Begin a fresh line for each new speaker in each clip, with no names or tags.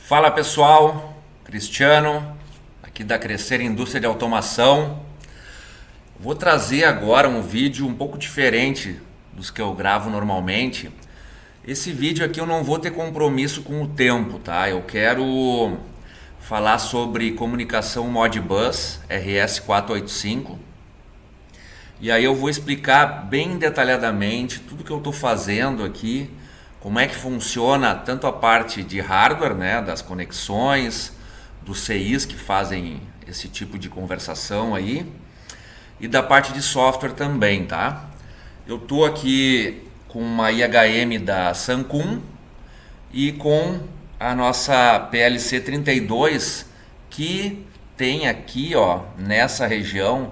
Fala pessoal, Cristiano, aqui da Crescer Indústria de Automação. Vou trazer agora um vídeo um pouco diferente dos que eu gravo normalmente. Esse vídeo aqui eu não vou ter compromisso com o tempo, tá? Eu quero falar sobre comunicação Modbus RS485. E aí eu vou explicar bem detalhadamente tudo que eu estou fazendo aqui, como é que funciona tanto a parte de hardware, né, das conexões, dos CIs que fazem esse tipo de conversação aí, e da parte de software também, tá? Eu estou aqui com uma IHM da Sancum e com a nossa PLC 32, que tem aqui, ó, nessa região,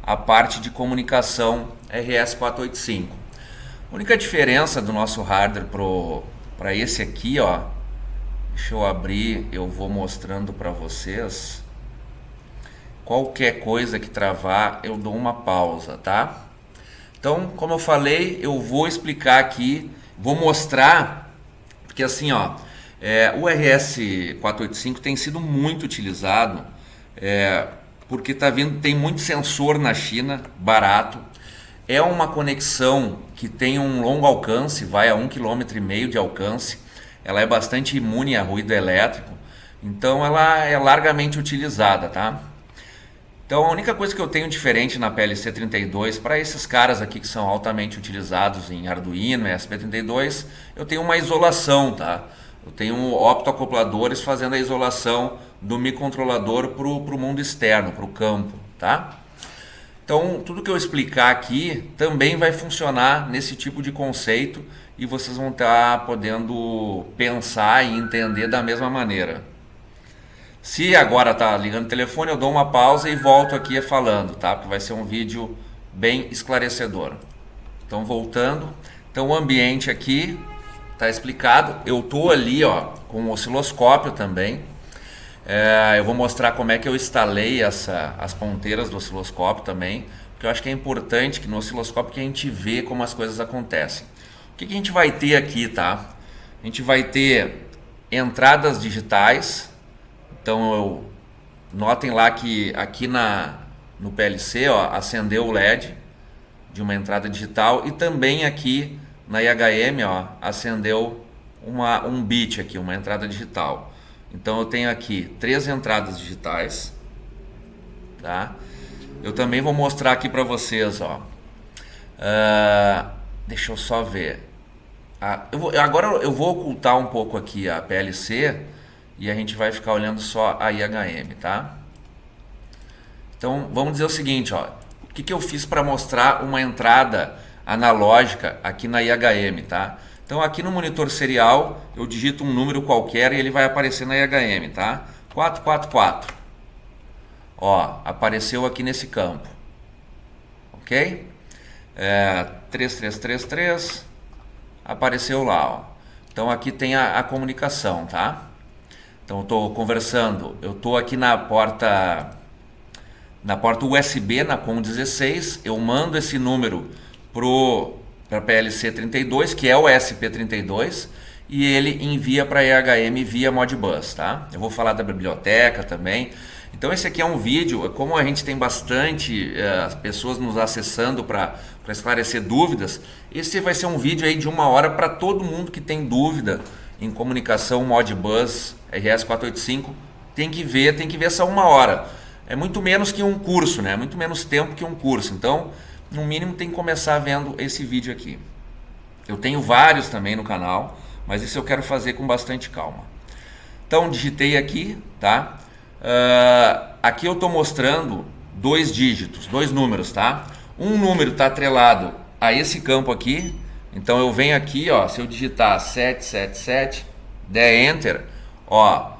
a parte de comunicação RS485. A única diferença do nosso hardware para esse aqui, ó, deixa eu abrir, eu vou mostrando para vocês. Qualquer coisa que travar, eu dou uma pausa, tá? Então, como eu falei, eu vou explicar aqui, vou mostrar, porque assim, ó, o RS485 tem sido muito utilizado, porque tem muito sensor na China, barato. É uma conexão que tem um longo alcance, vai a 1,5 km de alcance. Ela é bastante imune a ruído elétrico, então ela é largamente utilizada, tá? Então a única coisa que eu tenho diferente na PLC 32 para esses caras aqui que são altamente utilizados em Arduino, ESP32, eu tenho uma isolação, tá? Eu tenho optoacopladores fazendo a isolação do microcontrolador para o mundo externo, para o campo, tá? Então, tudo que eu explicar aqui também vai funcionar nesse tipo de conceito e vocês vão estar podendo pensar e entender da mesma maneira. Se agora está ligando o telefone, eu dou uma pausa e volto aqui falando, tá? Porque vai ser um vídeo bem esclarecedor. Então, voltando. Então, o ambiente aqui está explicado. Eu estou ali, ó, com o osciloscópio também. Eu vou mostrar como é que eu instalei as ponteiras do osciloscópio também, porque eu acho que é importante que no osciloscópio que a gente vê como as coisas acontecem. O que a gente vai ter aqui, tá? A gente vai ter entradas digitais. Então notem lá que aqui no PLC, ó, acendeu o LED de uma entrada digital, e também aqui na IHM, ó, acendeu um bit aqui, uma entrada digital. Então eu tenho aqui 3 entradas digitais, tá? Eu também vou mostrar aqui para vocês, ó. Deixa eu só ver. Agora eu vou ocultar um pouco aqui a PLC e a gente vai ficar olhando só a IHM, tá? Então vamos dizer o seguinte, ó. O que eu fiz para mostrar uma entrada analógica aqui na IHM, tá? Então aqui no monitor serial eu digito um número qualquer e ele vai aparecer na IHM, tá? 444. Ó, apareceu aqui nesse campo. Ok? 3333 apareceu lá, ó. Então aqui tem a comunicação, tá? Então eu estou conversando, eu estou aqui na porta USB, na COM16, eu mando esse número para a PLC 32, que é o ESP32, e ele envia para a EHM via Modbus, tá? Eu vou falar da biblioteca também. Então esse aqui é um vídeo, como a gente tem bastante pessoas nos acessando para esclarecer dúvidas, esse vai ser um vídeo aí de 1 hora para todo mundo que tem dúvida em comunicação Modbus RS485, tem que ver essa 1 hora. É muito menos que um curso, né? Muito menos tempo que um curso. Então, no mínimo tem que começar vendo esse vídeo aqui. Eu tenho vários também no canal, mas esse eu quero fazer com bastante calma. Então digitei aqui, tá? Aqui eu estou mostrando 2 dígitos, 2 números, tá? Um número está atrelado a esse campo aqui, então eu venho aqui, ó, se eu digitar 777, der Enter, ó,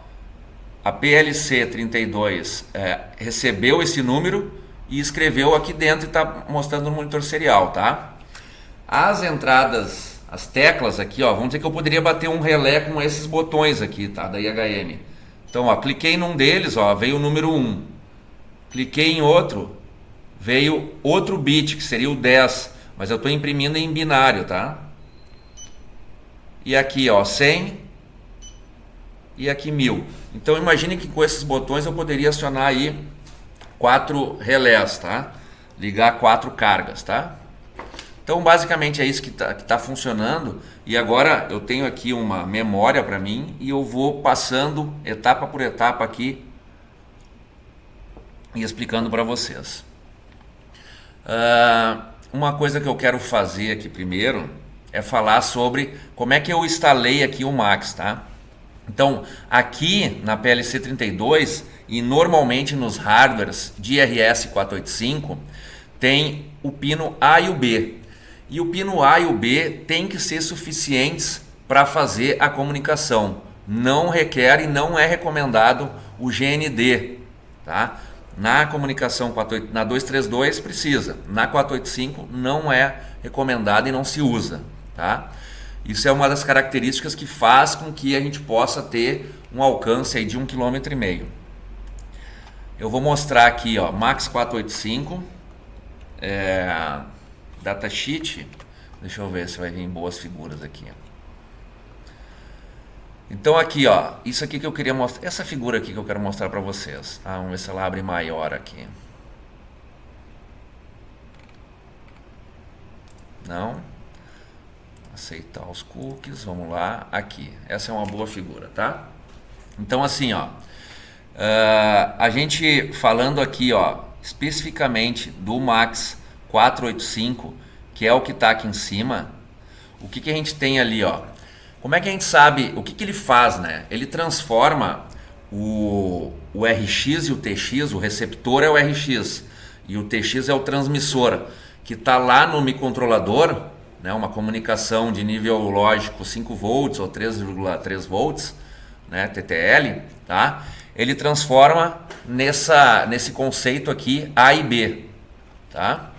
a PLC 32 recebeu esse número e escreveu aqui dentro e está mostrando no monitor serial, tá? As entradas, as teclas aqui, ó, vamos dizer que eu poderia bater um relé com esses botões aqui, tá? Da IHM. Então, ó, cliquei num deles, ó, veio o número 1. Cliquei em outro, veio outro bit, que seria o 10, mas eu estou imprimindo em binário, tá? E aqui, ó, 100 e aqui 1000. Então imagine que com esses botões eu poderia acionar aí 4 relés, tá? Ligar 4 cargas, tá? Então basicamente é isso que tá funcionando, e agora eu tenho aqui uma memória para mim e eu vou passando etapa por etapa aqui e explicando para vocês. Uma coisa que eu quero fazer aqui primeiro é falar sobre como é que eu instalei aqui o Max, tá? Então aqui na PLC 32 e normalmente nos hardwares de RS485 tem o pino A e o B. E o pino A e o B tem que ser suficientes para fazer a comunicação. Não requer e não é recomendado o GND, tá? Na comunicação na 232 precisa, na 485 não é recomendado e não se usa, tá? Isso é uma das características que faz com que a gente possa ter um alcance aí de 1,5 km. Eu vou mostrar aqui, ó, Max 485, datasheet. Deixa eu ver se vai vir boas figuras aqui. Então aqui, ó, isso aqui que eu queria mostrar, essa figura aqui que eu quero mostrar para vocês. Vamos ver se ela abre maior aqui. Não. Aceitar os cookies, vamos lá. Aqui, essa é uma boa figura, tá? Então assim, ó, a gente falando aqui, ó, especificamente do Max 485, que é o que está aqui em cima, o que a gente tem ali, ó? Como é que a gente sabe o que ele faz, né? Ele transforma o RX e o TX, o receptor é o RX e o TX é o transmissor, que está lá no microcontrolador, né? Uma comunicação de nível lógico 5 volts ou 3,3 volts, né? TTL, tá? Ele transforma nesse conceito aqui A e B, tá?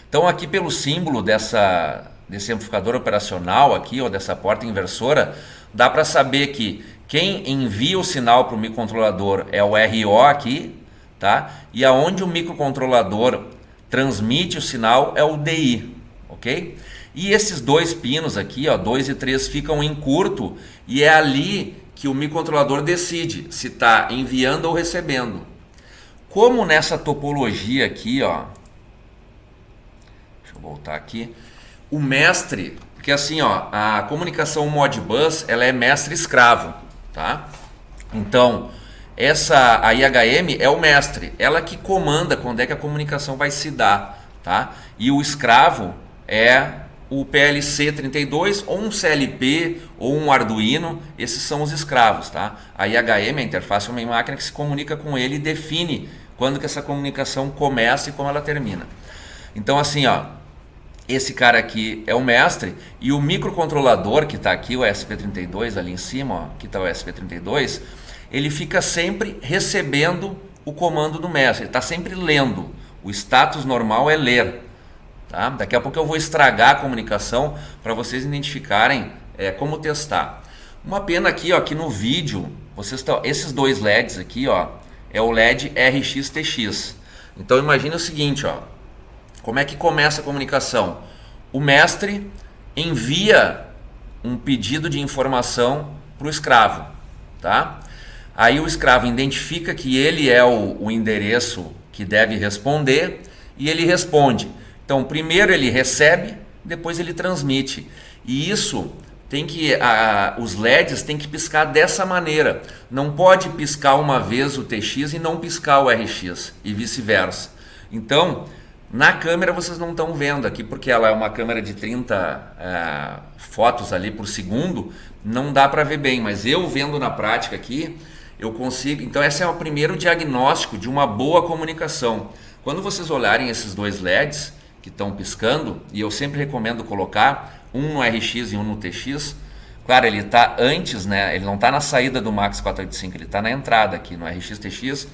Então aqui pelo símbolo desse amplificador operacional aqui, ou dessa porta inversora, dá para saber que quem envia o sinal para o microcontrolador é o RO aqui, tá? E aonde o microcontrolador transmite o sinal é o DI, ok? E esses dois pinos aqui, ó, 2 e 3, ficam em curto e é ali que o microcontrolador decide se está enviando ou recebendo. Como nessa topologia aqui, ó, deixa eu voltar aqui, o mestre, porque assim, ó, a comunicação Modbus, ela é mestre-escravo, tá? Então, a IHM é o mestre, ela que comanda quando é que a comunicação vai se dar, tá? E o escravo é o PLC 32 ou um CLP ou um Arduino, esses são os escravos, tá? A IHM, a interface homem-máquina, que se comunica com ele e define quando que essa comunicação começa e como ela termina. Então assim, ó, esse cara aqui é o mestre e o microcontrolador que está aqui, o SP32 ali em cima, ó, que está o SP32, ele fica sempre recebendo o comando do mestre, ele está sempre lendo. O status normal é ler, tá? Daqui a pouco eu vou estragar a comunicação para vocês identificarem como testar. Uma pena aqui, ó, que no vídeo, esses dois LEDs aqui, ó, é o LED RX-TX. Então imagine o seguinte, ó. Como é que começa a comunicação? O mestre envia um pedido de informação para o escravo, tá? Aí o escravo identifica que ele é o endereço que deve responder e ele responde. Então, primeiro ele recebe, depois ele transmite. E isso tem que os LEDs têm que piscar dessa maneira. Não pode piscar uma vez o TX e não piscar o RX e vice-versa. Então, na câmera vocês não estão vendo aqui, porque ela é uma câmera de 30 fotos ali por segundo, não dá para ver bem, mas eu vendo na prática aqui, eu consigo. Então esse é o primeiro diagnóstico de uma boa comunicação. Quando vocês olharem esses dois LEDs que estão piscando, e eu sempre recomendo colocar um no RX e um no TX, claro, ele está antes, né? Ele não está na saída do Max 485, ele está na entrada aqui no RX TX,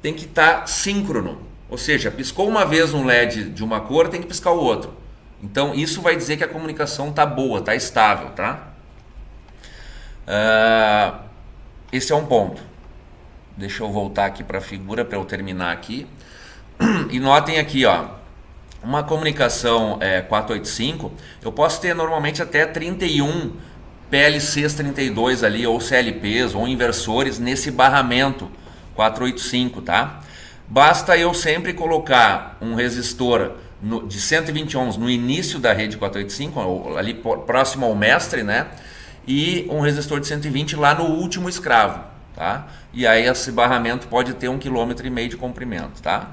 tem que estar síncrono. Ou seja, piscou uma vez um LED de uma cor, tem que piscar o outro. Então isso vai dizer que a comunicação está boa, está estável, tá? Esse é um ponto. Deixa eu voltar aqui para a figura para eu terminar aqui. E notem aqui, ó, uma comunicação 485, eu posso ter normalmente até 31 PLCs 32 ali, ou CLPs, ou inversores nesse barramento 485, tá? Basta eu sempre colocar um resistor de 120 ohms no início da rede 485, ali próximo ao mestre, né? E um resistor de 120 lá no último escravo, tá? E aí esse barramento pode ter 1,5 km de comprimento, tá?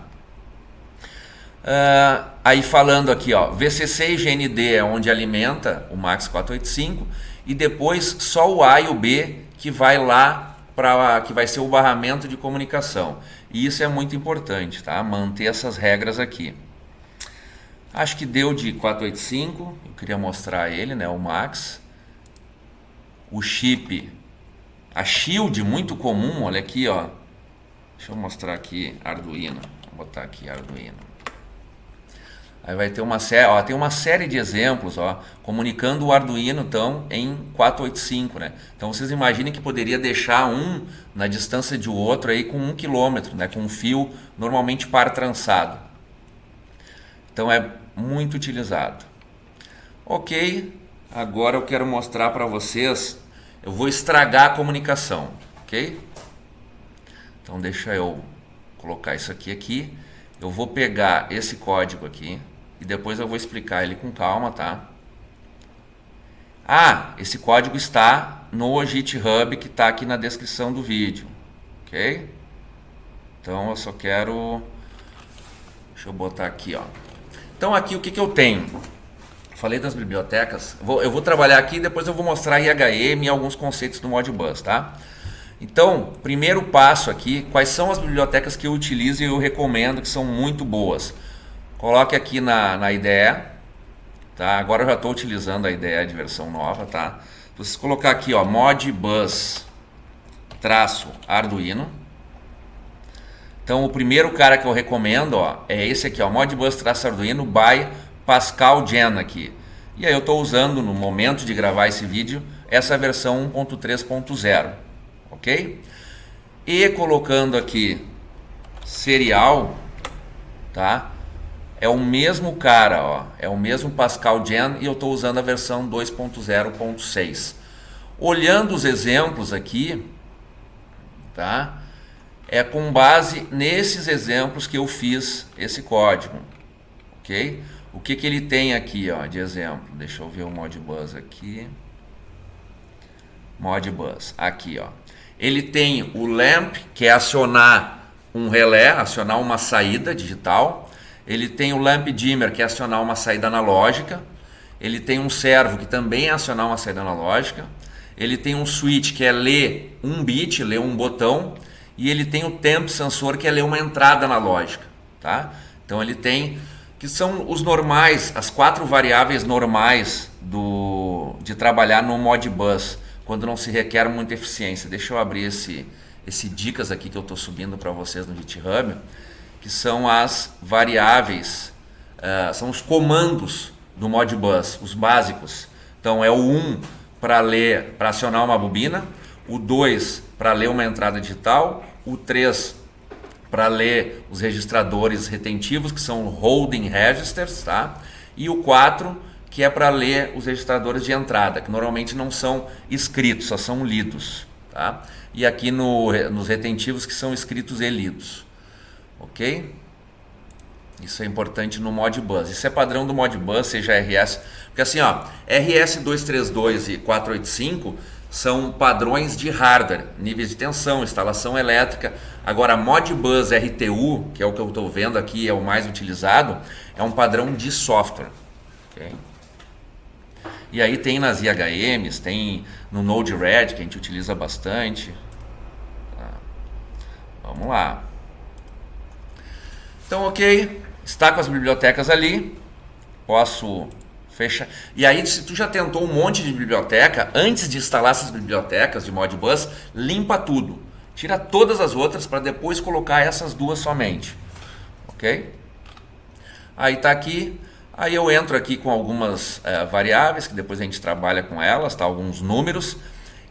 Aí falando aqui, ó, VCC e GND é onde alimenta o Max 485 e depois só o A e o B que vai lá para que vai ser o barramento de comunicação. E isso é muito importante, tá? Manter essas regras aqui. Acho que deu de 485, eu queria mostrar ele, né, o Max. O chip, a Shield, muito comum, olha aqui, ó. Deixa eu mostrar aqui, Arduino. Vou botar aqui Arduino. Aí vai ter uma série, ó, tem uma série de exemplos, ó, comunicando o Arduino então em 485, né? Então vocês imaginem que poderia deixar um na distância de outro aí com 1 km, né, com um fio normalmente par trançado. Então é muito utilizado. OK, agora eu quero mostrar para vocês, eu vou estragar a comunicação, OK? Então deixa eu colocar isso aqui. Eu vou pegar esse código aqui e depois eu vou explicar ele com calma, tá? Esse código está no GitHub que está aqui na descrição do vídeo, ok? Então eu só quero... Deixa eu botar aqui, ó. Então aqui o que eu tenho? Falei das bibliotecas. Eu vou trabalhar aqui e depois eu vou mostrar IHM e alguns conceitos do Modbus, tá? Então, primeiro passo aqui, quais são as bibliotecas que eu utilizo e eu recomendo, que são muito boas. Coloque aqui na IDE, tá? Agora eu já estou utilizando a IDE de versão nova, tá? Se vocês colocar aqui, ó, Modbus-Arduino. Então, o primeiro cara que eu recomendo, ó, é esse aqui, ó, Modbus-Arduino by Pascal Gen aqui. E aí eu estou usando, no momento de gravar esse vídeo, essa versão 1.3.0. Ok? E colocando aqui serial, tá? É o mesmo cara, ó, é o mesmo Pascal Gen e eu estou usando a versão 2.0.6. Olhando os exemplos aqui, tá? É com base nesses exemplos que eu fiz esse código, ok? O que ele tem aqui, ó, de exemplo? Deixa eu ver o Modbus aqui. Modbus, aqui, ó. Ele tem o lamp, que é acionar um relé, acionar uma saída digital. Ele tem o lamp dimmer, que é acionar uma saída analógica. Ele tem um servo, que também é acionar uma saída analógica. Ele tem um switch, que é ler um bit, ler um botão. E ele tem o temp sensor, que é ler uma entrada analógica, tá? Então ele tem, que são os normais, as 4 variáveis normais de trabalhar no Modbus, quando não se requer muita eficiência. Deixa eu abrir esse dicas aqui que eu estou subindo para vocês no GitHub, que são as variáveis, são os comandos do Modbus, os básicos. Então é o 1 para acionar uma bobina, o 2 para ler uma entrada digital, o 3 para ler os registradores retentivos, que são holding registers, tá? E o 4 que é para ler os registradores de entrada, que normalmente não são escritos, só são lidos, tá? E aqui nos retentivos, que são escritos e lidos, ok? Isso é importante no Modbus. Isso é padrão do Modbus, seja RS, porque assim, ó, RS232 e 485 são padrões de hardware, níveis de tensão, instalação elétrica. Agora, Modbus RTU, que é o que eu estou vendo aqui, é o mais utilizado, é um padrão de software, ok? E aí tem nas IHMs, tem no Node-RED, que a gente utiliza bastante. Tá. Vamos lá. Então, ok, está com as bibliotecas ali, posso fechar. E aí, se tu já tentou um monte de biblioteca, antes de instalar essas bibliotecas de Modbus, limpa tudo. Tira todas as outras para depois colocar essas duas somente. Ok? Aí está aqui. Aí eu entro aqui com algumas variáveis, que depois a gente trabalha com elas, tá? Alguns números.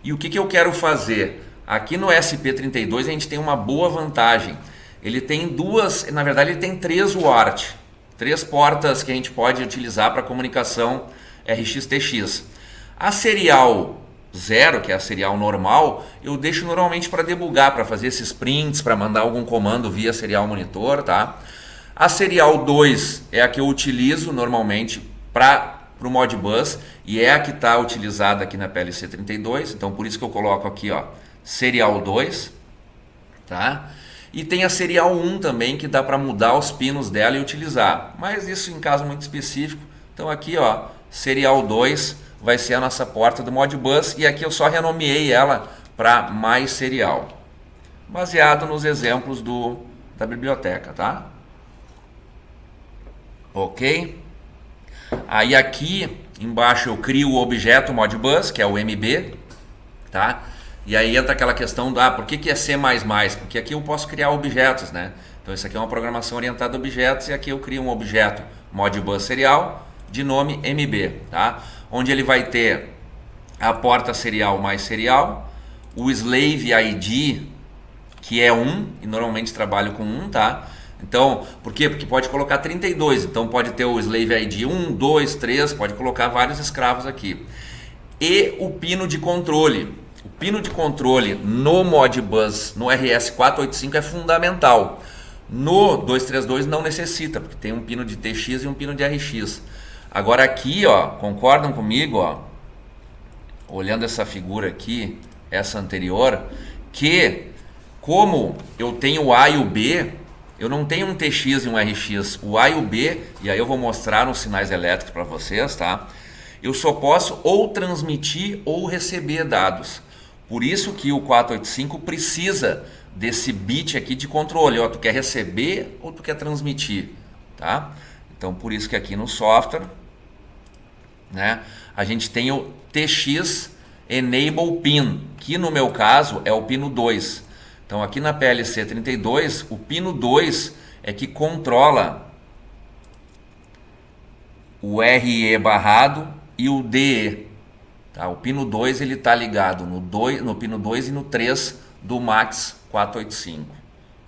E o que eu quero fazer? Aqui no SP32 a gente tem uma boa vantagem. Ele tem na verdade ele tem 3 UART. 3 portas que a gente pode utilizar para comunicação RX-TX. A serial 0, que é a serial normal, eu deixo normalmente para debugar, para fazer esses prints, para mandar algum comando via serial monitor, tá? A serial 2 é a que eu utilizo normalmente para o Modbus e é a que está utilizada aqui na PLC32, então por isso que eu coloco aqui, ó, serial 2, tá? E tem a serial 1 também, que dá para mudar os pinos dela e utilizar, mas isso em caso muito específico. Então aqui, ó, serial 2 vai ser a nossa porta do Modbus e aqui eu só renomeei ela para mais serial, baseado nos exemplos da biblioteca, tá? Ok? Aí aqui embaixo eu crio o objeto Modbus, que é o MB, tá? E aí entra aquela questão da por que é C++? Porque aqui eu posso criar objetos, né? Então isso aqui é uma programação orientada a objetos e aqui eu crio um objeto Modbus serial de nome MB, tá? Onde ele vai ter a porta serial mais serial, o slave ID, que é 1, e normalmente trabalho com 1, tá? Então, por quê? Porque pode colocar 32, então pode ter o slave ID 1, 2, 3, pode colocar vários escravos aqui. E o pino de controle. O pino de controle no Modbus, no RS485 é fundamental. No 232 não necessita, porque tem um pino de TX e um pino de RX. Agora aqui, ó, concordam comigo, ó, olhando essa figura aqui, essa anterior, que como eu tenho o A e o B, eu não tenho um TX e um RX, o A e o B, e aí eu vou mostrar nos sinais elétricos para vocês, tá? Eu só posso ou transmitir ou receber dados. Por isso que o 485 precisa desse bit aqui de controle, ó, tu quer receber ou tu quer transmitir, tá? Então, por isso que aqui no software, né, a gente tem o TX Enable Pin, que no meu caso é o pino 2. Então, aqui na PLC 32, o pino 2 é que controla o RE barrado e o DE. Tá? O pino 2 ele está ligado no pino 2 e no 3 do MAX 485.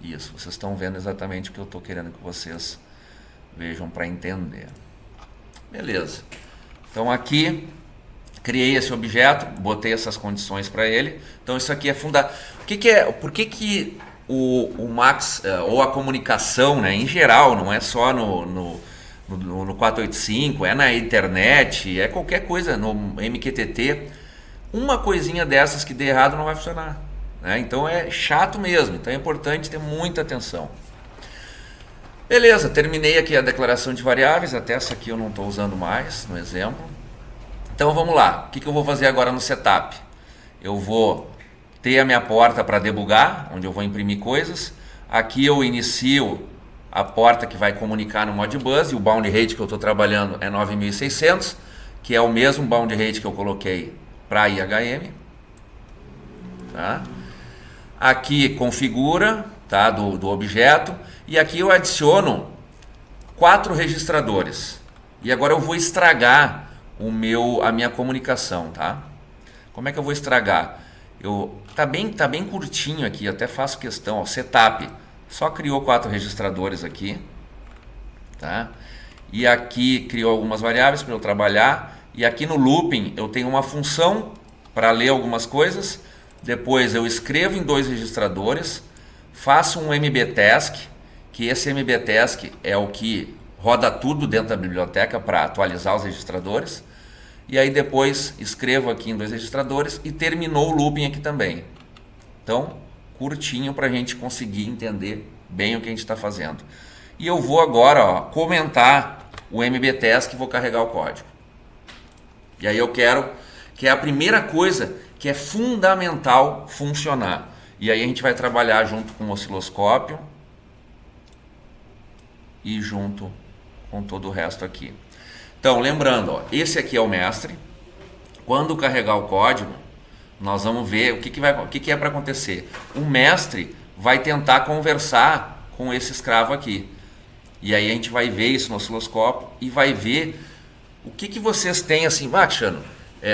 Isso, vocês estão vendo exatamente o que eu estou querendo que vocês vejam para entender. Beleza. Então aqui criei esse objeto, botei essas condições para ele. Então isso aqui é fundamental. Por que o MAX ou a comunicação, né, em geral, não é só no 485, é na internet, é qualquer coisa no MQTT, uma coisinha dessas que der errado não vai funcionar, né? Então é chato mesmo, então é importante ter muita atenção. Beleza, terminei aqui a declaração de variáveis, até essa aqui eu não estou usando mais no exemplo. Então vamos lá, o que eu vou fazer agora no setup? Eu vou ter a minha porta para debugar, onde eu vou imprimir coisas. Aqui eu inicio a porta que vai comunicar no Modbus, e o bound rate que eu estou trabalhando é 9600, que é o mesmo bound rate que eu coloquei para IHM. Tá? Aqui configura, tá, do objeto, e aqui eu adiciono 4 registradores. E agora eu vou estragar a minha comunicação, tá? Como é que eu vou estragar? Tá bem curtinho aqui, até faço questão, ó, setup. Só criou 4 registradores aqui, tá? E aqui criou algumas variáveis para eu trabalhar. E aqui no looping eu tenho uma função para ler algumas coisas. Depois eu escrevo em 2 registradores, faço um mbtask, que esse mbtask é o que roda tudo dentro da biblioteca para atualizar os registradores. E aí depois escrevo aqui em 2 registradores e terminou o looping aqui também. Então, curtinho para a gente conseguir entender bem o que a gente está fazendo. E eu vou agora, ó, comentar o mbtask e vou carregar o código. E aí eu quero que é a primeira coisa que é fundamental funcionar. E aí a gente vai trabalhar junto com o osciloscópio e junto com todo o resto aqui. Então, lembrando, ó, esse aqui é o mestre. Quando carregar o código, nós vamos ver o que é para acontecer. O mestre vai tentar conversar com esse escravo aqui. E aí a gente vai ver isso no osciloscópio e vai ver o que vocês têm assim. Cristiano,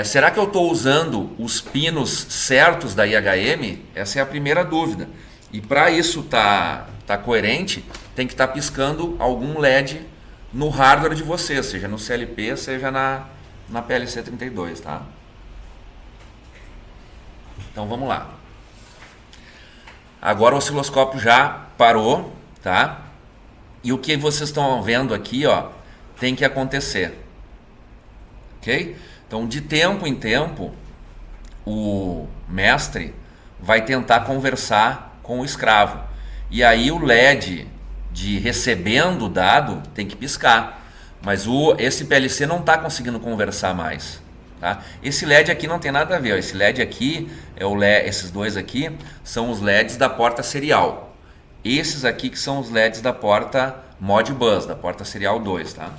será que eu estou usando os pinos certos da IHM? Essa é a primeira dúvida. E para isso tá coerente, tem que estar piscando algum LED no hardware de vocês, seja no CLP, seja na PLC32, tá? Então vamos lá. Agora o osciloscópio já parou, tá? E o que vocês estão vendo aqui, ó, tem que acontecer. Ok? Então, de tempo em tempo, o mestre vai tentar conversar com o escravo. E aí o LED de recebendo o dado tem que piscar. Mas esse PLC não está conseguindo conversar mais. Tá? Esse LED aqui não tem nada a ver. Ó. Esse LED aqui, esses dois aqui, são os LEDs da porta serial. Esses aqui que são os LEDs da porta Modbus, da porta serial 2. Tá?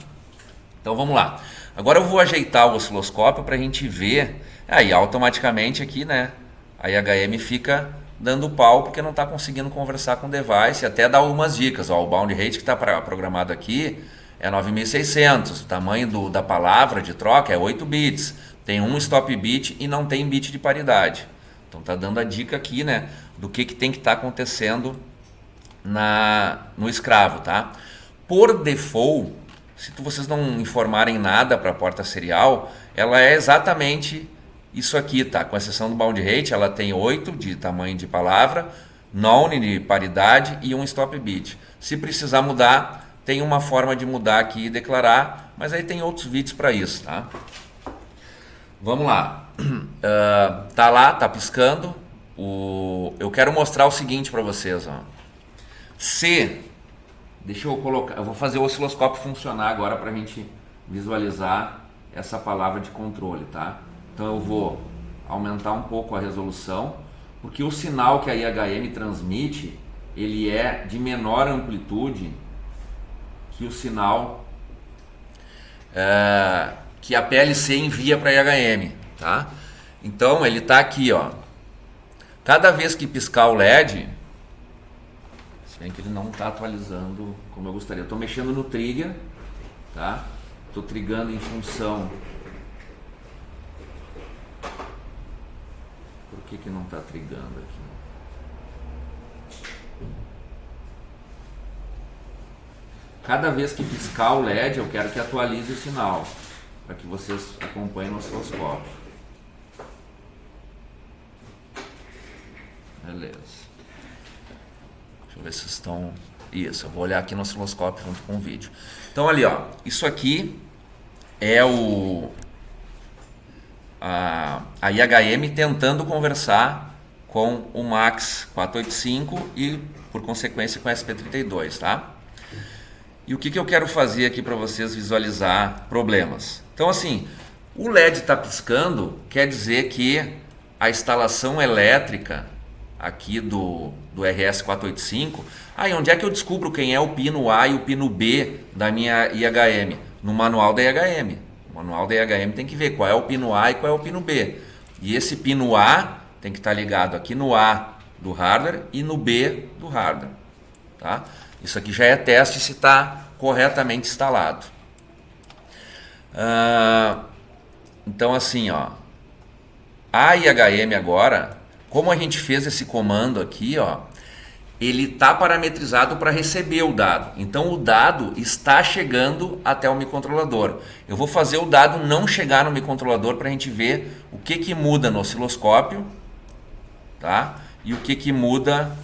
Então vamos lá. Agora eu vou ajeitar o osciloscópio para a gente ver. Aí automaticamente aqui, né, a IHM fica dando pau porque não está conseguindo conversar com o device. Até dá algumas dicas. Ó, o bound rate que está programado aqui é 9600. O tamanho da palavra de troca é 8 bits. Tem um stop bit e não tem bit de paridade. Então está dando a dica aqui, né, do que tem que estar acontecendo no escravo. Tá? Por default, se vocês não informarem nada para a porta serial, ela é exatamente isso aqui, tá? Com exceção do bound rate, ela tem 8 de tamanho de palavra, none de paridade e um stop bit. Se precisar mudar, tem uma forma de mudar aqui e declarar, mas aí tem outros vídeos para isso, tá? Vamos lá. Tá lá, tá piscando. Eu quero mostrar o seguinte para vocês, ó. Deixa eu colocar, eu vou fazer o osciloscópio funcionar agora para a gente visualizar essa palavra de controle, tá? Então eu vou aumentar um pouco a resolução, porque o sinal que a IHM transmite, ele é de menor amplitude que o sinal que a PLC envia para a IHM, tá? Então ele está aqui, ó. Cada vez que piscar o LED, se bem que ele não está atualizando como eu gostaria. Eu estou mexendo no trigger, tá? Estou trigando em função. Por que não está trigando aqui? Cada vez que piscar o LED, eu quero que atualize o sinal, para que vocês acompanhem no osciloscópio. Beleza. Deixa eu ver se estão... Isso, eu vou olhar aqui no osciloscópio junto com o vídeo. Então ali, ó, isso aqui é a IHM tentando conversar com o MAX 485 e, por consequência, com o SP32, tá? E o que eu quero fazer aqui para vocês visualizar problemas? Então, assim, o LED está piscando, quer dizer que a instalação elétrica aqui do RS485, e onde é que eu descubro quem é o pino A e o pino B da minha IHM? No manual da IHM. O manual da IHM tem que ver qual é o pino A e qual é o pino B. E esse pino A tem que estar ligado aqui no A do hardware e no B do hardware. Tá? Isso aqui já é teste se está corretamente instalado. Então assim, ó, a IHM agora, como a gente fez esse comando aqui, ó, ele está parametrizado para receber o dado. Então o dado está chegando até o microcontrolador. Eu vou fazer o dado não chegar no microcontrolador para a gente ver o que muda no osciloscópio, tá? E o que muda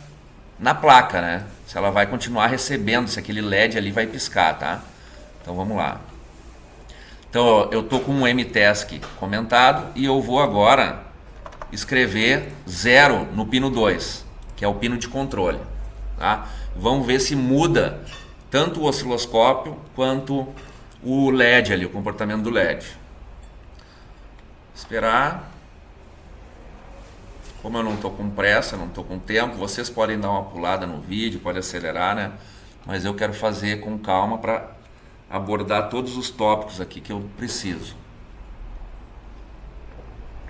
na placa, né? Se ela vai continuar recebendo, se aquele LED ali vai piscar, tá? Então vamos lá. Então eu tô com um mtask comentado e eu vou agora escrever 0 no pino 2, que é o pino de controle, tá? Vamos ver se muda tanto o osciloscópio quanto o LED ali, o comportamento do LED. Esperar. Como eu não estou com pressa, não estou com tempo, vocês podem dar uma pulada no vídeo, podem acelerar, né? Mas eu quero fazer com calma para abordar todos os tópicos aqui que eu preciso.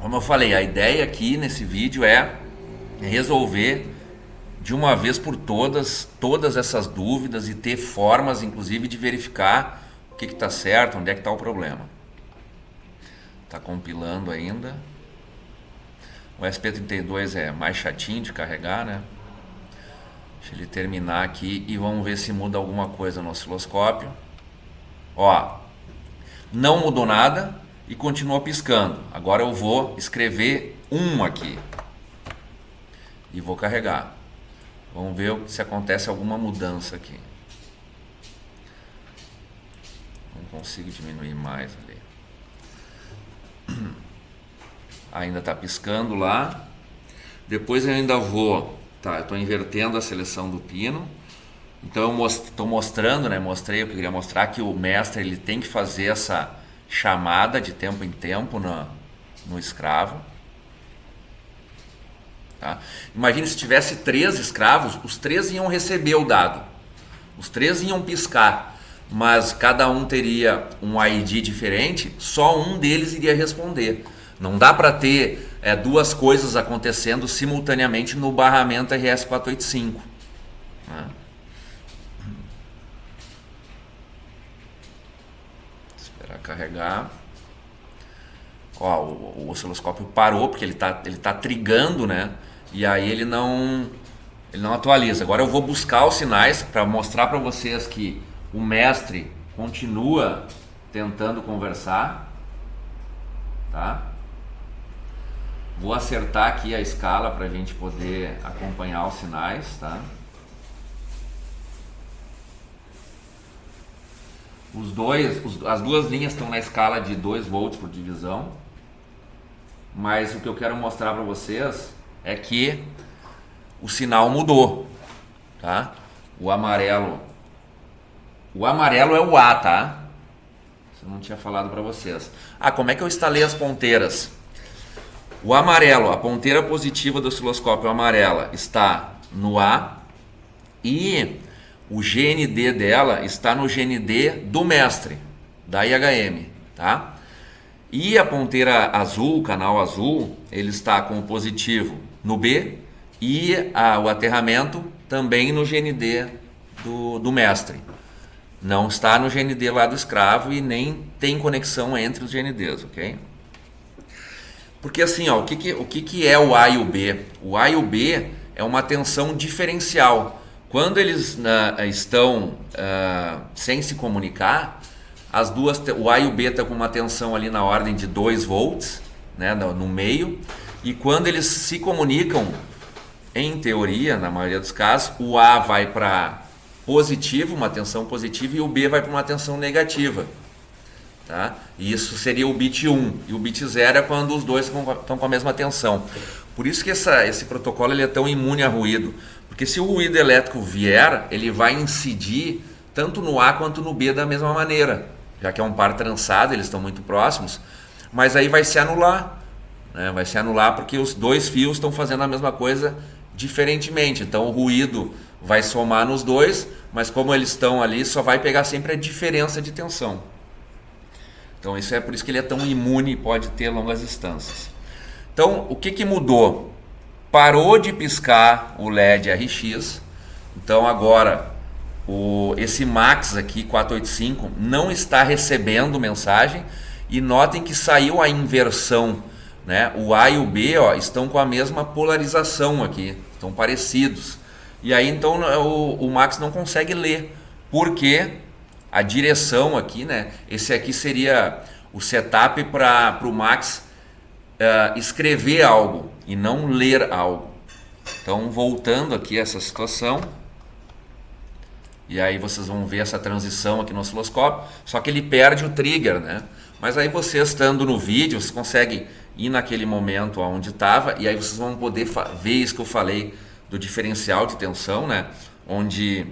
Como eu falei, a ideia aqui nesse vídeo é resolver de uma vez por todas essas dúvidas e ter formas, inclusive, de verificar o que está certo, onde é que está o problema. Está compilando ainda. O SP32 é mais chatinho de carregar, né? Deixa ele terminar aqui e vamos ver se muda alguma coisa no osciloscópio. Ó, não mudou nada e continua piscando. Agora eu vou escrever 1 aqui. e vou carregar. Vamos ver se acontece alguma mudança aqui. Não consigo diminuir mais ali. Ainda está piscando lá. Depois eu ainda vou... Tá, eu estou invertendo a seleção do pino. Então eu estou mostrando, né? Mostrei o que eu queria mostrar, que o mestre ele tem que fazer essa chamada de tempo em tempo no escravo. Tá? Imagine se tivesse 3 escravos, os 3 iam receber o dado. Os 3 iam piscar, mas cada um teria um ID diferente, só um deles iria responder. Não dá para ter 2 coisas acontecendo simultaneamente no barramento RS-485. Né? Esperar carregar. Ó, o osciloscópio parou porque ele tá trigando, né? E aí ele não atualiza. Agora eu vou buscar os sinais para mostrar para vocês que o mestre continua tentando conversar, tá? Vou acertar aqui a escala para a gente poder acompanhar os sinais, tá? As duas linhas estão na escala de 2 volts por divisão, mas o que eu quero mostrar para vocês é que o sinal mudou, tá? O amarelo é o A, tá? Isso eu não tinha falado para vocês. Como é que eu instalei as ponteiras? O amarelo, a ponteira positiva do osciloscópio amarela está no A e o GND dela está no GND do mestre, da IHM, tá? E a ponteira azul, o canal azul, ele está com o positivo no B e o aterramento também no GND do mestre. Não está no GND lá do escravo e nem tem conexão entre os GNDs, ok? Porque assim, ó, o que é o A e o B? O A e o B é uma tensão diferencial. Quando eles estão sem se comunicar, o A e o B estão com uma tensão ali na ordem de 2 volts, né, no meio, e quando eles se comunicam, em teoria, na maioria dos casos, o A vai para positivo, uma tensão positiva, e o B vai para uma tensão negativa. Tá? E isso seria o bit 1, e o bit 0 é quando os dois estão com a mesma tensão. Por isso que esse protocolo ele é tão imune a ruído, porque se o ruído elétrico vier, ele vai incidir tanto no A quanto no B da mesma maneira, já que é um par trançado, eles estão muito próximos, mas aí vai se anular, né? Vai se anular porque os 2 fios estão fazendo a mesma coisa diferentemente, então o ruído vai somar nos 2, mas como eles estão ali, só vai pegar sempre a diferença de tensão. Então isso é por isso que ele é tão imune e pode ter longas distâncias. Então o que mudou? Parou de piscar o LED RX, então agora esse Max aqui 485 não está recebendo mensagem, e notem que saiu a inversão, né? O A e o B, ó, estão com a mesma polarização aqui, estão parecidos, e aí então o Max não consegue ler, porque a direção aqui, né? Esse aqui seria o setup para o Max escrever algo e não ler algo. Então, voltando aqui a essa situação, e aí vocês vão ver essa transição aqui no osciloscópio, só que ele perde o trigger, né? Mas aí vocês estando no vídeo, vocês conseguem ir naquele momento onde estava, e aí vocês vão poder ver isso que eu falei do diferencial de tensão, né? Onde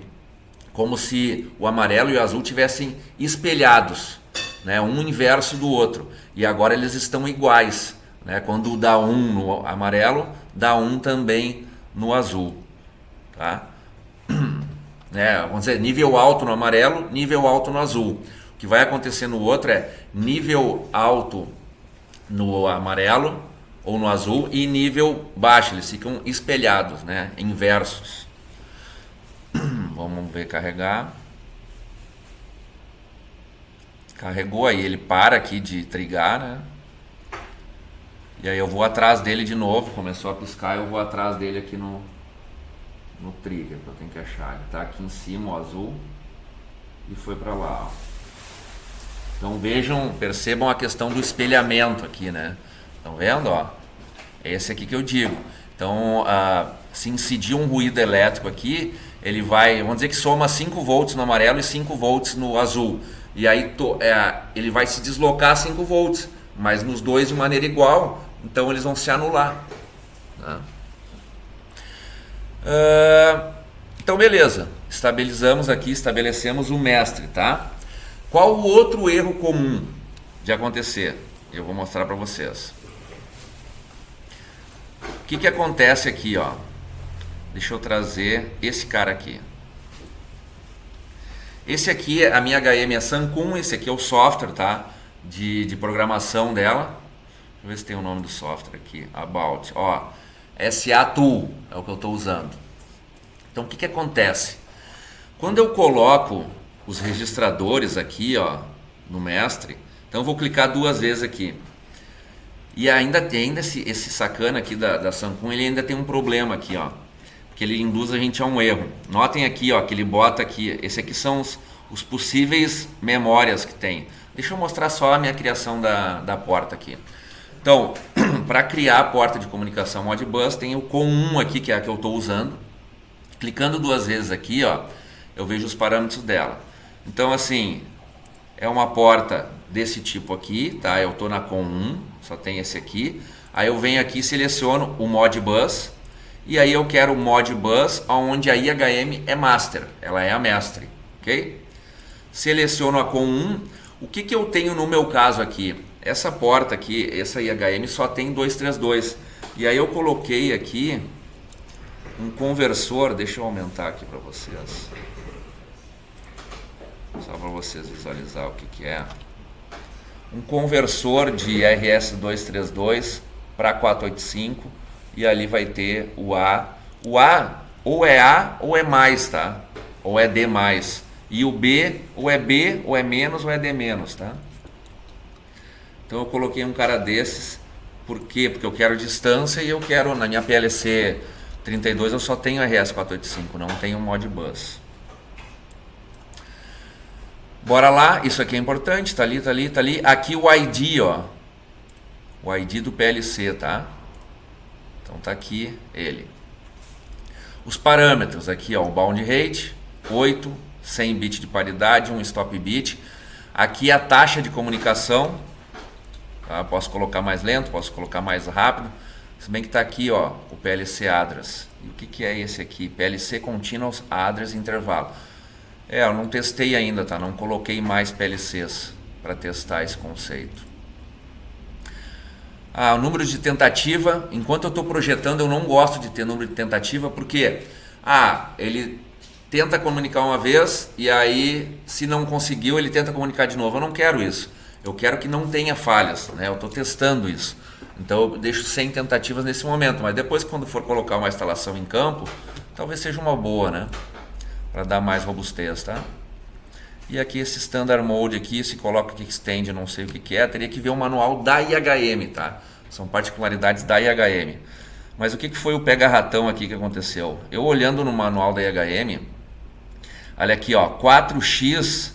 como se o amarelo e o azul tivessem espelhados, né, um inverso do outro, e agora eles estão iguais, né, quando dá 1 no amarelo, dá 1 também no azul, tá? Vamos dizer, nível alto no amarelo, nível alto no azul. O que vai acontecer no outro é nível alto no amarelo ou no azul e nível baixo, eles ficam espelhados, né, inversos. Vamos ver carregar. Carregou, aí ele para aqui de trigar, né? E aí eu vou atrás dele de novo. Começou a piscar, eu vou atrás dele aqui no trigger, que eu tenho que achar. Ele tá aqui em cima, o azul, e foi para lá, ó. Então percebam a questão do espelhamento aqui, né? Estão vendo, ó? É esse aqui que eu digo. Então se incidir um ruído elétrico aqui, ele vai, vamos dizer que soma 5 volts no amarelo e 5 volts no azul. E aí ele vai se deslocar 5 volts, mas nos dois de maneira igual, então eles vão se anular. Tá? Então beleza, estabelecemos o mestre, tá? Qual o outro erro comum de acontecer? Eu vou mostrar para vocês. O que acontece aqui, ó? Deixa eu trazer esse cara aqui. Esse aqui, a minha HM é Sancum, esse aqui é o software, tá? De programação dela. Deixa eu ver se tem o nome do software aqui. About, ó. SA Tool é o que eu estou usando. Então o que acontece? Quando eu coloco os registradores aqui, ó, no mestre, então eu vou clicar 2 vezes aqui. E ainda esse sacana aqui da Sancum, ele ainda tem um problema aqui, ó. Que ele induz a gente a um erro. Notem aqui, ó, que ele bota aqui, esse aqui são os possíveis memórias que tem. Deixa eu mostrar só a minha criação da porta aqui. Então, para criar a porta de comunicação Modbus, tem o COM1 aqui, que é a que eu estou usando. Clicando 2 vezes aqui, ó, eu vejo os parâmetros dela. Então, assim, é uma porta desse tipo aqui, tá? Eu estou na COM1, só tem esse aqui. Aí eu venho aqui e seleciono o Modbus. E aí eu quero o Modbus, onde a IHM é master, ela é a mestre, ok? Seleciono a COM1. O que eu tenho no meu caso aqui? Essa porta aqui, essa IHM só tem 232. E aí eu coloquei aqui um conversor, deixa eu aumentar aqui para vocês. Só para vocês visualizar o que é. Um conversor de RS232 para 485 e ali vai ter o A. O A ou é A ou é mais, tá? Ou é D mais. E o B ou é B ou é menos ou é D menos, tá? Então eu coloquei um cara desses. Por quê? Porque eu quero distância e eu quero, na minha PLC 32 eu só tenho RS485, não tenho Modbus. Bora lá, isso aqui é importante, tá ali, tá ali, tá ali. Aqui o ID, ó. O ID do PLC, tá? Então tá aqui ele. Os parâmetros aqui, ó, o bound rate, 8, 100 bit de paridade, um stop bit. Aqui a taxa de comunicação, tá? Posso colocar mais lento, posso colocar mais rápido. Se bem que tá aqui, ó, o PLC address. E o que é esse aqui? PLC Continuous Address Intervalo. Eu não testei ainda, tá? Não coloquei mais PLCs para testar esse conceito. O número de tentativa, enquanto eu estou projetando, eu não gosto de ter número de tentativa, porque ele tenta comunicar uma vez e aí, se não conseguiu, ele tenta comunicar de novo. Eu não quero isso. Eu quero que não tenha falhas, né? Eu estou testando isso. Então eu deixo 100 tentativas nesse momento, mas depois, quando for colocar uma instalação em campo, talvez seja uma boa, né? Para dar mais robustez, tá? E aqui esse Standard Mode aqui, se coloca Kickstand, não sei o que é, teria que ver o manual da IHM, tá? São particularidades da IHM. Mas o que foi o pega-ratão aqui que aconteceu? Eu olhando no manual da IHM, olha aqui, ó, 4x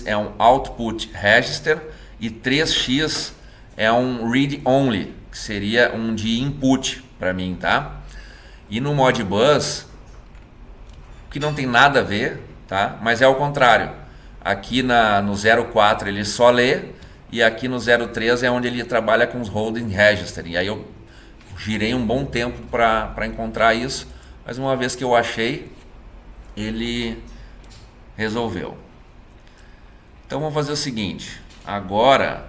é um Output Register e 3x é um Read Only, que seria um de input para mim, tá? E no Modbus, que não tem nada a ver, tá? Mas é o contrário. Aqui no 04 ele só lê e aqui no 03 é onde ele trabalha com os holding register. E aí eu girei um bom tempo para encontrar isso, mas uma vez que eu achei, ele resolveu. Então vamos fazer o seguinte, agora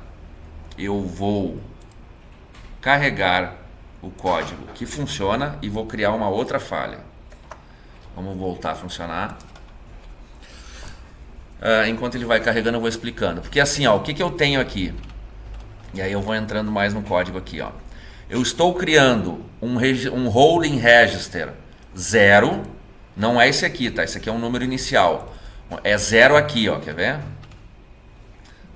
eu vou carregar o código que funciona e vou criar uma outra falha. Vamos voltar a funcionar. Enquanto ele vai carregando, eu vou explicando. Porque assim, ó, o que eu tenho aqui? E aí eu vou entrando mais no código aqui, ó. Eu estou criando um holding register 0. Não é esse aqui, tá? Esse aqui é um número inicial. É 0 aqui, ó. Quer ver?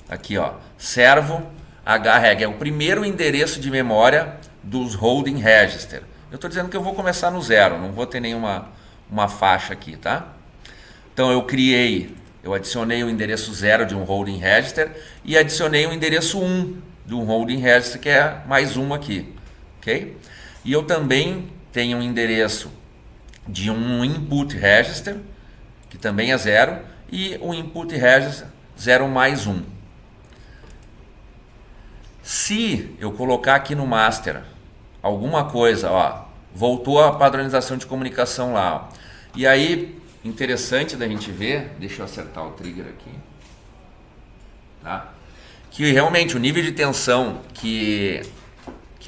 Aqui, ó. Servo hreg. É o primeiro endereço de memória dos holding register. Eu estou dizendo que eu vou começar no 0. Não vou ter nenhuma faixa aqui, tá? Então eu adicionei o endereço 0 de um holding register e adicionei o endereço 1 de um holding register, que é mais um aqui, ok? E eu também tenho um endereço de um input register, que também é 0, e o input register 0 mais 1. Se eu colocar aqui no master alguma coisa, ó, voltou a padronização de comunicação lá, ó. E aí, interessante da gente ver, deixa eu acertar o trigger aqui, tá? Que realmente o nível de tensão que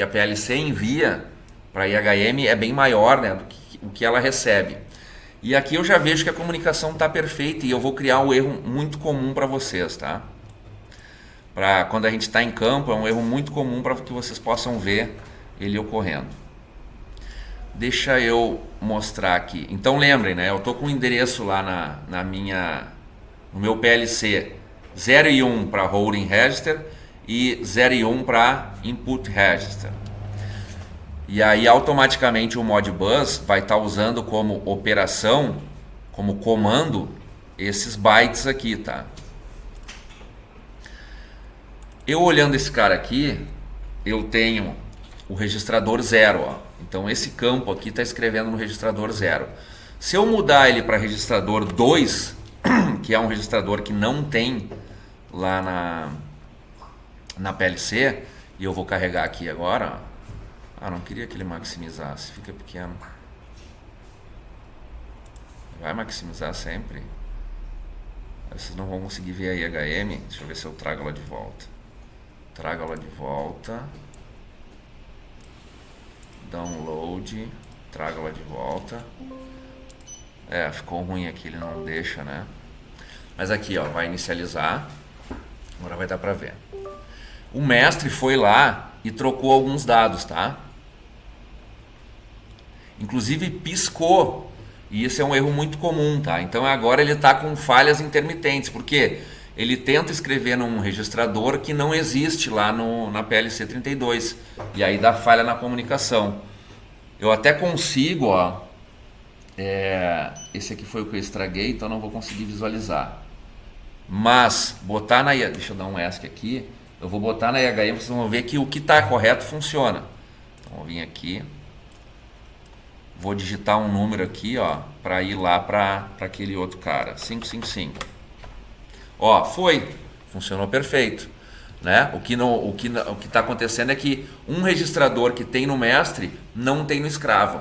a PLC envia para a IHM é bem maior, né, do que o que ela recebe. E aqui eu já vejo que a comunicação está perfeita e eu vou criar um erro muito comum para vocês, tá? Para quando a gente está em campo, é um erro muito comum para que vocês possam ver ele ocorrendo. Deixa eu mostrar aqui. Então lembrem, né? Eu estou com o endereço lá no meu PLC 0 e 1 para holding register e 0 e 1 para input register. E aí automaticamente o Modbus vai estar usando como operação, como comando, esses bytes aqui, tá? Eu olhando esse cara aqui, eu tenho o registrador 0, ó. Então esse campo aqui está escrevendo no registrador 0. Se eu mudar ele para registrador 2, que é um registrador que não tem lá na PLC, e eu vou carregar aqui agora, ó. Ah, não queria que ele maximizasse, fica pequeno. Vai maximizar sempre. Vocês não vão conseguir ver a IHM. Deixa eu ver se eu trago ela de volta. Trago ela de volta. Download. Trago ela de volta. É, ficou ruim aqui, ele não deixa, né? Mas aqui, ó, vai inicializar. Agora vai dar pra ver. O mestre foi lá e trocou alguns dados, tá? Inclusive piscou, e isso é um erro muito comum, tá? Então agora ele está com falhas intermitentes, porque ele tenta escrever num registrador que não existe lá na PLC 32, e aí dá falha na comunicação. Eu até consigo, ó, esse aqui foi o que eu estraguei, então não vou conseguir visualizar. Mas botar deixa eu dar um ESC aqui, eu vou botar na IHM, vocês vão ver que o que está correto funciona. Então vou vir aqui. Vou digitar um número aqui, ó, para ir lá para aquele outro cara, 555. Ó, funcionou perfeito, né? O que está acontecendo é que um registrador que tem no mestre não tem no escravo.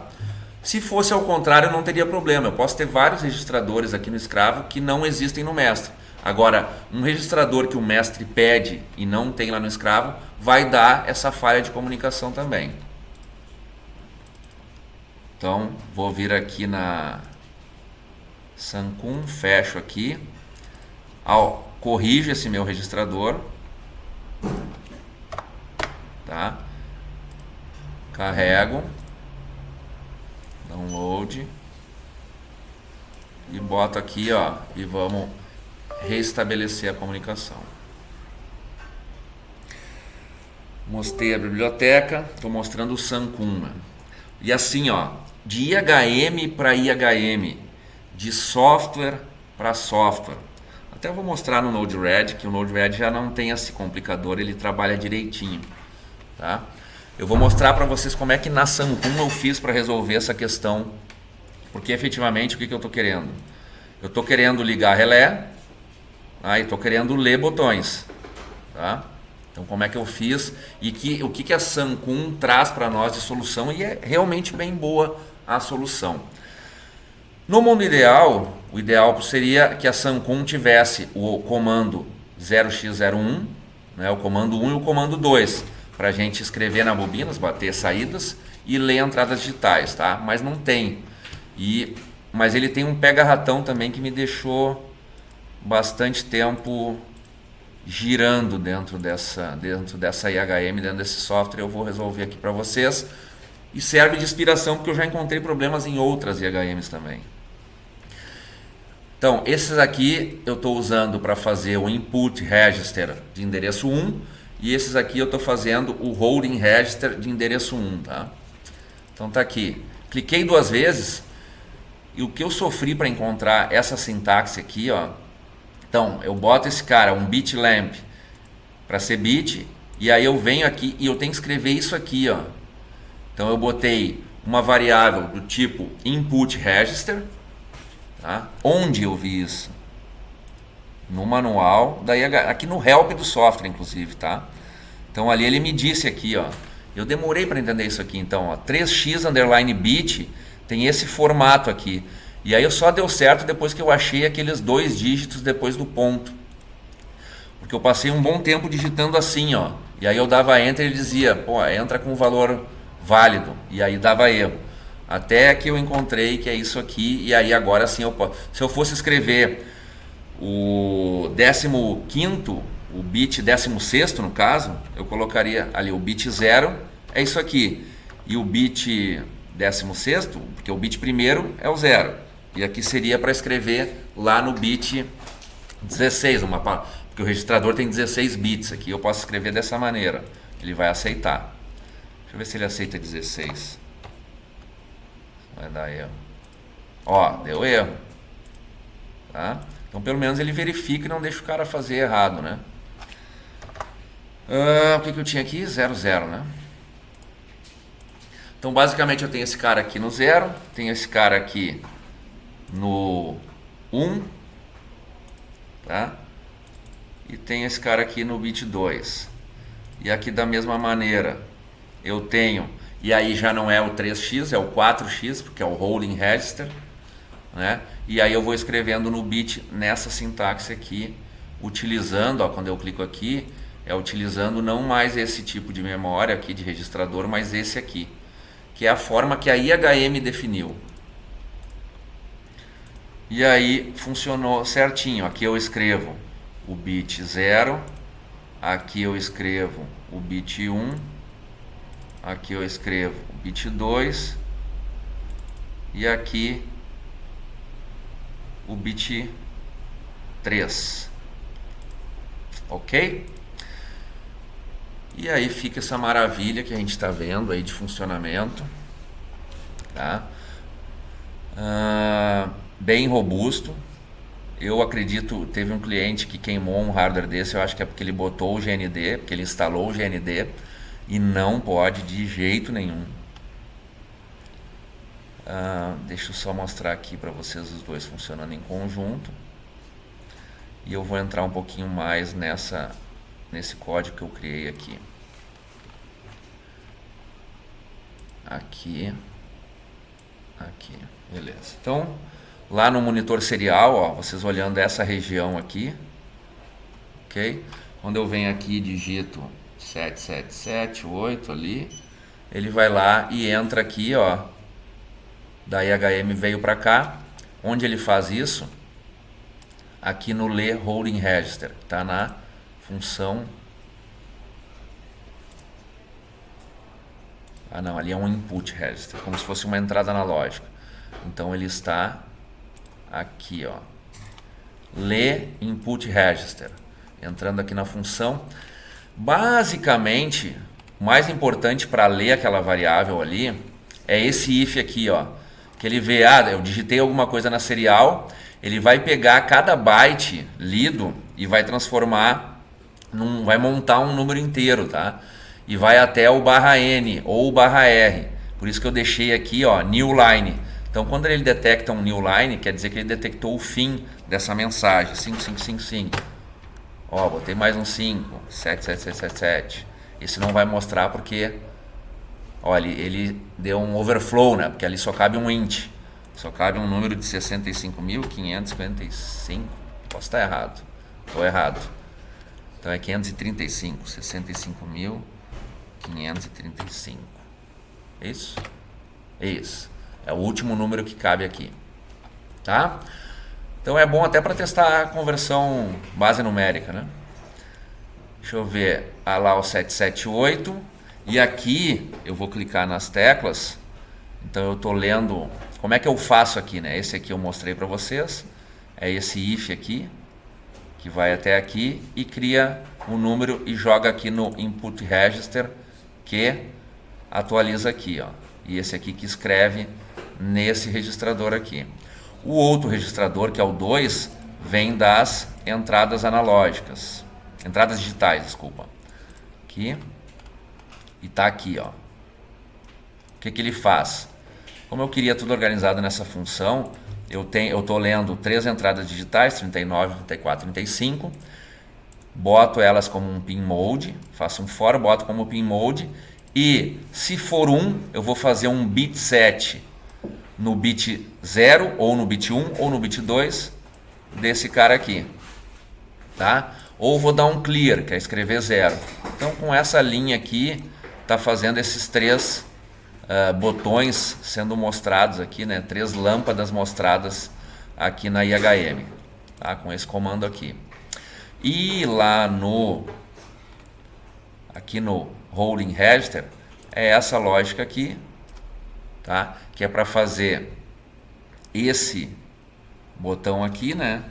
Se fosse ao contrário, não teria problema. Eu posso ter vários registradores aqui no escravo que não existem no mestre. Agora, um registrador que o mestre pede e não tem lá no escravo, vai dar essa falha de comunicação também. Então, vou vir aqui na Sancum, fecho aqui, corrijo esse meu registrador, tá? Carrego, download e boto aqui, ó, e vamos restabelecer a comunicação. Mostrei a biblioteca, estou mostrando o Sancum, né? E assim, ó, de IHM para IHM, de software para software. Até vou mostrar no Node-RED, que o Node-RED já não tem esse complicador, ele trabalha direitinho, tá? Eu vou mostrar para vocês como é que na Sancum eu fiz para resolver essa questão, porque efetivamente o que eu estou querendo? Eu estou querendo ligar relé, e estou querendo ler botões, tá? Então como é que eu fiz e o que a Sancum traz para nós de solução, e é realmente bem boa a solução. No mundo ideal, o ideal seria que a Sancum tivesse o comando 0x01, né, o comando 1 e o comando 2, para a gente escrever na bobina, bater saídas e ler entradas digitais, tá? Mas não tem. Mas ele tem um pega-ratão também que me deixou bastante tempo girando dentro dessa IHM, dentro desse software. Eu vou resolver aqui para vocês, e serve de inspiração porque eu já encontrei problemas em outras IHMs também. Então esses aqui eu estou usando para fazer o input register de endereço 1, e esses aqui eu estou fazendo o holding register de endereço 1, tá? Então tá aqui, cliquei 2 vezes, e o que eu sofri para encontrar essa sintaxe aqui, ó. Então, eu boto esse cara, um bit lamp, para ser bit, e aí eu venho aqui e eu tenho que escrever isso aqui, ó. Então eu botei uma variável do tipo input register, tá? Onde eu vi isso? No manual, daí aqui no help do software, inclusive, tá? Então ali ele me disse aqui, ó, eu demorei para entender isso aqui, então, ó, 3x underline bit tem esse formato aqui. E aí só deu certo depois que eu achei aqueles 2 dígitos depois do ponto. Porque eu passei um bom tempo digitando assim, ó. E aí eu dava enter e ele dizia, pô, entra com um valor válido. E aí dava erro. Até que eu encontrei que é isso aqui. E aí agora sim eu posso. Se eu fosse escrever o 15º, o bit 16º no caso, eu colocaria ali o bit 0, é isso aqui. E o bit 16º, porque o bit primeiro é o 0. E aqui seria para escrever lá no bit 16, porque o registrador tem 16 bits aqui, eu posso escrever dessa maneira. Ele vai aceitar. Deixa eu ver se ele aceita 16. Vai dar erro. Ó, deu erro. Tá? Então pelo menos ele verifica e não deixa o cara fazer errado, né? O que eu tinha aqui? 0, 0, né? Então basicamente eu tenho esse cara aqui no 0, tenho esse cara aqui no 1, tá? E tenho esse cara aqui no bit 2. E aqui da mesma maneira eu tenho, e aí já não é o 3x, é o 4x, porque é o rolling register, né? E aí eu vou escrevendo no bit nessa sintaxe aqui, utilizando, ó, quando eu clico aqui, é utilizando não mais esse tipo de memória aqui de registrador, mas esse aqui, que é a forma que a IHM definiu. E aí funcionou certinho. Aqui eu escrevo o bit 0, aqui eu escrevo o bit 1, aqui eu escrevo o bit 2 e aqui o bit 3. Ok? E aí fica essa maravilha que a gente está vendo aí de funcionamento, tá? Bem robusto. Eu acredito, teve um cliente que queimou um hardware desse, eu acho que é porque ele botou o GND, porque ele instalou o GND e não pode de jeito nenhum. Deixa eu só mostrar aqui para vocês os dois funcionando em conjunto. E eu vou entrar um pouquinho mais nesse código que eu criei aqui. Aqui, beleza. Então, lá no monitor serial, ó, vocês olhando essa região aqui, ok? Quando eu venho aqui e digito 7778 ali, ele vai lá e entra aqui, ó, da IHM veio para cá. Onde ele faz isso? Aqui no Ler Holding Register, tá na função. Não, ali é um input register, como se fosse uma entrada analógica. Então ele está aqui, ó, ler input register, entrando aqui na função. Basicamente, o mais importante para ler aquela variável ali é esse if aqui, ó, que ele vê, eu digitei alguma coisa na serial, ele vai pegar cada byte lido e vai transformar vai montar um número inteiro, tá? E vai até o /n ou o /r. Por isso que eu deixei aqui, ó, new line. Então, quando ele detecta um new line, quer dizer que ele detectou o fim dessa mensagem. 5555. Ó, botei mais um 5. 77777. Esse não vai mostrar porque, ó, ele deu um overflow, né? Porque ali só cabe um int. Só cabe um número de 65.555. Posso estar errado. Estou errado. Então é 535. 65.535. É isso? É isso. É o último número que cabe aqui. Tá? Então é bom até para testar a conversão base numérica, né? Deixa eu ver. Lá o 778. E aqui eu vou clicar nas teclas. Então eu estou lendo. Como é que eu faço aqui, né? Esse aqui eu mostrei para vocês. É esse if aqui, que vai até aqui e cria um número e joga aqui no input register, que atualiza aqui, ó. E esse aqui que escreve nesse registrador aqui. O outro registrador, que é o 2, vem das entradas analógicas. Entradas digitais, desculpa. Aqui. E tá aqui, ó. o que ele faz? Como eu queria tudo organizado nessa função, eu estou lendo 3 entradas digitais, 39, 34, 35, boto elas como um pin mode, faço um for, boto como pin mode, e se for 1, eu vou fazer um bit set no bit 0, ou no bit 1, ou no bit 2 desse cara aqui, tá? Ou vou dar um clear, que é escrever 0. Então com essa linha aqui, tá fazendo esses 3 botões sendo mostrados aqui, né? 3 lâmpadas mostradas aqui na IHM, tá? Com esse comando aqui. E lá aqui no Holding Register, é essa lógica aqui, tá? Que é para fazer esse botão aqui, né?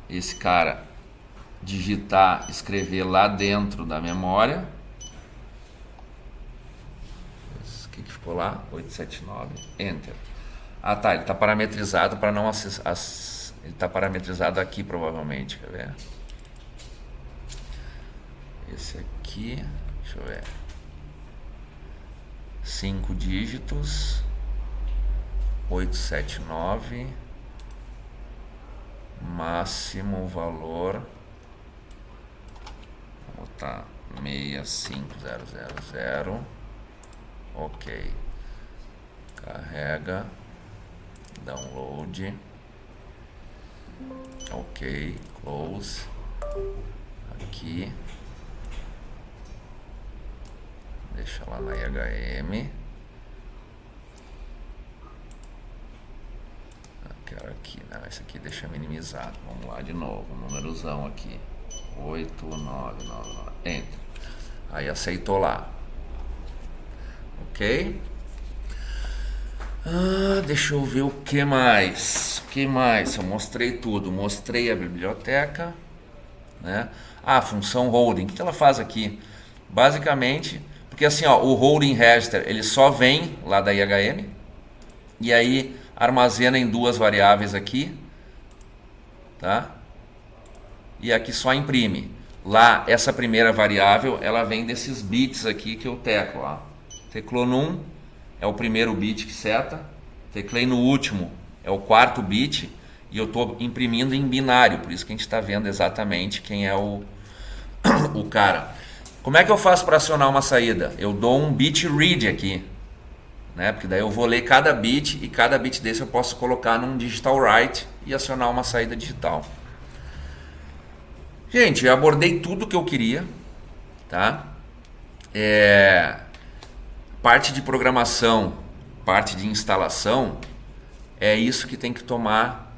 Esse cara digitar, escrever lá dentro da memória. O que ficou lá? 879, Enter. Ah tá, ele está parametrizado para não acessar. Ele está parametrizado aqui provavelmente, quer ver? Esse aqui, deixa eu ver. 5 dígitos, 879, máximo valor, vou botar 65000, ok, carrega, download, ok, close, aqui, deixa lá na IHM. Quero aqui, não, esse aqui deixa minimizado. Vamos lá de novo, númerozão aqui. 8999, Enter. Aí aceitou lá. Ok? Deixa eu ver o que mais. O que mais? Eu mostrei tudo. Mostrei a biblioteca, né? Função holding. O que ela faz aqui? Basicamente, porque assim, ó, o holding register, ele só vem lá da IHM e aí armazena em 2 variáveis aqui, tá? E aqui só imprime. Lá, essa primeira variável, ela vem desses bits aqui que eu teclo, ó. Teclou num, é o primeiro bit que seta. Teclei no último, é o 4º bit. E eu estou imprimindo em binário, por isso que a gente está vendo exatamente quem é o cara. Como é que eu faço para acionar uma saída? Eu dou um bit read aqui, né? Porque daí eu vou ler cada bit e cada bit desse eu posso colocar num digital write e acionar uma saída digital. Gente, eu abordei tudo que eu queria, tá? Parte de programação, parte de instalação, é isso que tem que tomar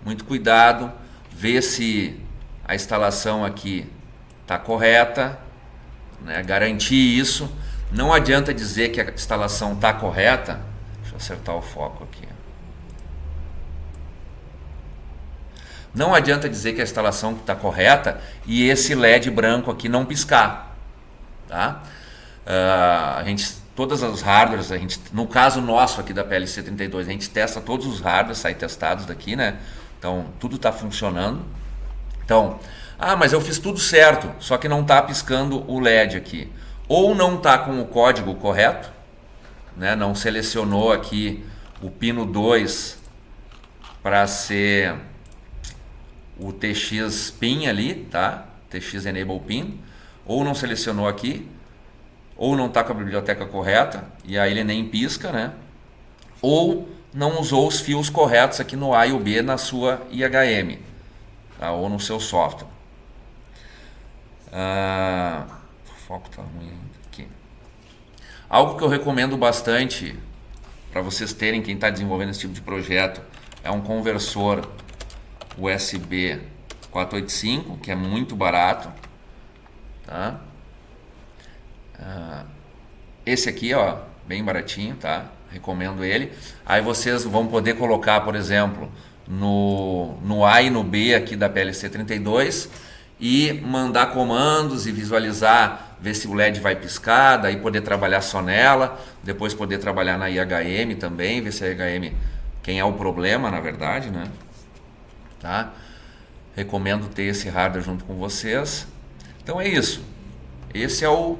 muito cuidado, ver se a instalação aqui está correta, né? Garantir isso. Não adianta dizer que a instalação está correta. Deixa eu acertar o foco aqui. Não adianta dizer que a instalação está correta e esse LED branco aqui não piscar, tá? Todas as hardwares, no caso nosso aqui da PLC 32, a gente testa todos os hardwares, sai testados daqui, né? Então tudo está funcionando. Então, mas eu fiz tudo certo, só que não está piscando o LED aqui. Ou não está com o código correto, né? Não selecionou aqui o pino 2 para ser o TX pin ali, tá? TX enable pin. Ou não selecionou aqui, ou não está com a biblioteca correta, e aí ele nem pisca, né? Ou não usou os fios corretos aqui no A e o B na sua IHM, tá? Ou no seu software. O foco está ruim aqui. Algo que eu recomendo bastante para vocês terem, quem está desenvolvendo esse tipo de projeto, é um conversor USB 485, que é muito barato, tá? Esse aqui, ó, bem baratinho, tá? Recomendo ele. Aí vocês vão poder colocar, por exemplo, no A e no B aqui da PLC 32 e mandar comandos e visualizar, ver se o LED vai piscar, daí poder trabalhar só nela, depois poder trabalhar na IHM também, ver se a IHM, quem é o problema, na verdade, né? Tá? Recomendo ter esse hardware junto com vocês. Então é isso. Esse é o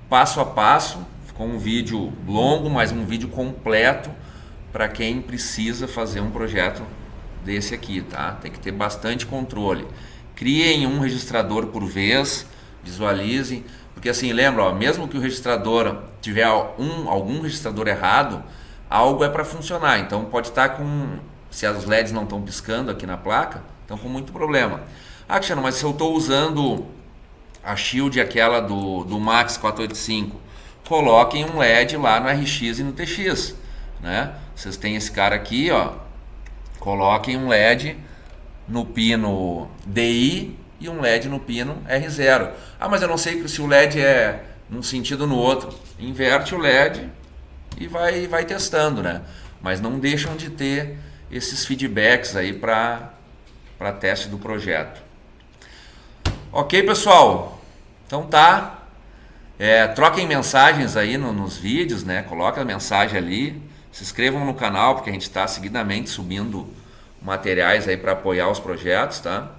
passo a passo. Ficou um vídeo longo, mas um vídeo completo para quem precisa fazer um projeto desse aqui, tá? Tem que ter bastante controle. Criem um registrador por vez, visualizem, porque assim, lembra, ó, mesmo que o registrador tiver algum registrador errado, algo é para funcionar. Então pode estar com, se as LEDs não estão piscando aqui na placa, estão com muito problema. Ah, Cristiano, mas se eu estou usando a Shield, aquela do Max 485, coloquem um LED lá no RX e no TX, né? Vocês têm esse cara aqui, ó, coloquem um LED no pino DI e um LED no pino R0. Ah, mas eu não sei se o LED é num sentido ou no outro. Inverte o LED e vai testando, né? Mas não deixam de ter esses feedbacks aí para teste do projeto. Ok, pessoal? Então tá. Troquem mensagens aí nos vídeos, né? Coloquem a mensagem ali. Se inscrevam no canal, porque a gente está seguidamente subindo materiais aí para apoiar os projetos, tá?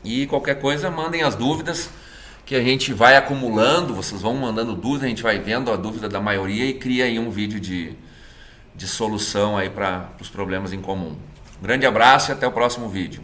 E qualquer coisa, mandem as dúvidas que a gente vai acumulando. Vocês vão mandando dúvidas, a gente vai vendo a dúvida da maioria e cria aí um vídeo de solução aí para os problemas em comum. Um grande abraço e até o próximo vídeo.